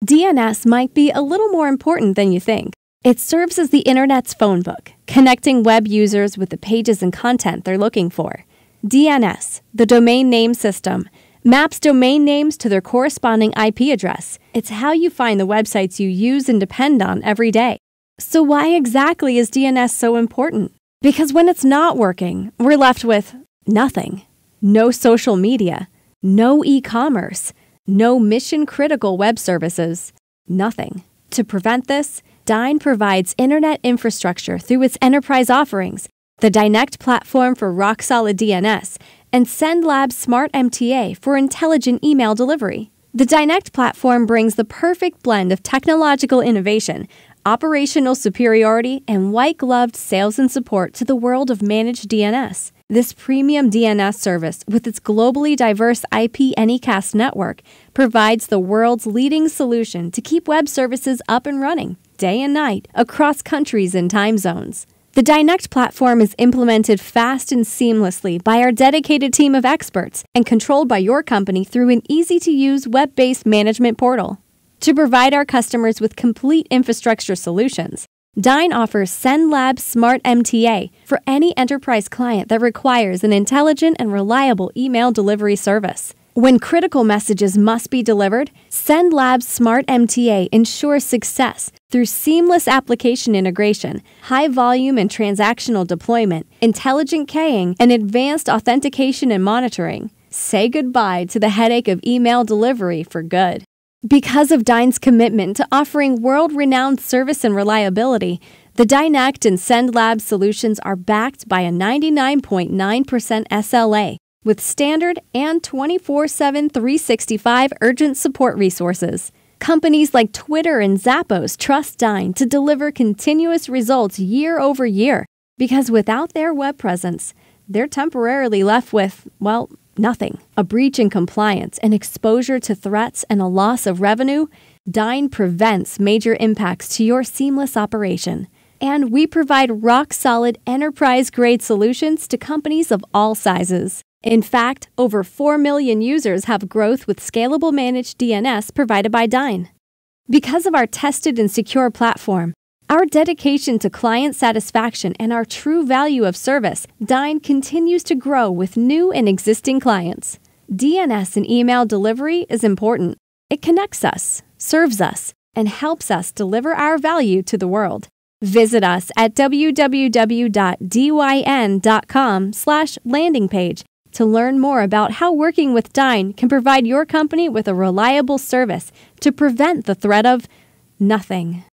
DNS might be a little more important than you think. It serves as the Internet's phone book, connecting web users with the pages and content they're looking for. DNS, the domain name system, maps domain names to their corresponding IP address. It's how you find the websites you use and depend on every day. So why exactly is DNS so important? Because when it's not working, we're left with nothing. No social media, no e-commerce, no mission-critical web services, nothing. To prevent this, Dyn provides internet infrastructure through its enterprise offerings, the Dynect platform for rock-solid DNS, and SendLabs Smart MTA for intelligent email delivery. The Dynect platform brings the perfect blend of technological innovation, operational superiority, and white-gloved sales and support to the world of managed DNS. This premium DNS service, with its globally diverse IP Anycast network, provides the world's leading solution to keep web services up and running, day and night, across countries and time zones. The Dynect platform is implemented fast and seamlessly by our dedicated team of experts and controlled by your company through an easy-to-use web-based management portal. To provide our customers with complete infrastructure solutions, Dyn offers SendLabs Smart MTA for any enterprise client that requires an intelligent and reliable email delivery service. When critical messages must be delivered, SendLabs Smart MTA ensures success through seamless application integration, high volume and transactional deployment, intelligent keying, and advanced authentication and monitoring. Say goodbye to the headache of email delivery for good. Because of Dyn's commitment to offering world-renowned service and reliability, the Dynect and SendLabs solutions are backed by a 99.9% SLA with standard and 24/7 365 urgent support resources. Companies like Twitter and Zappos trust Dyn to deliver continuous results year over year because without their web presence, they're temporarily left with, well, nothing. A breach in compliance, an exposure to threats, and a loss of revenue, Dyn prevents major impacts to your seamless operation. And we provide rock-solid, enterprise-grade solutions to companies of all sizes. In fact, over 4 million users have growth with scalable managed DNS provided by Dyn. Because of our tested and secure platform, our dedication to client satisfaction, and our true value of service, Dyn continues to grow with new and existing clients. DNS and email delivery is important. It connects us, serves us, and helps us deliver our value to the world. Visit us at www.dyn.com/landing page to learn more about how working with Dyn can provide your company with a reliable service to prevent the threat of nothing.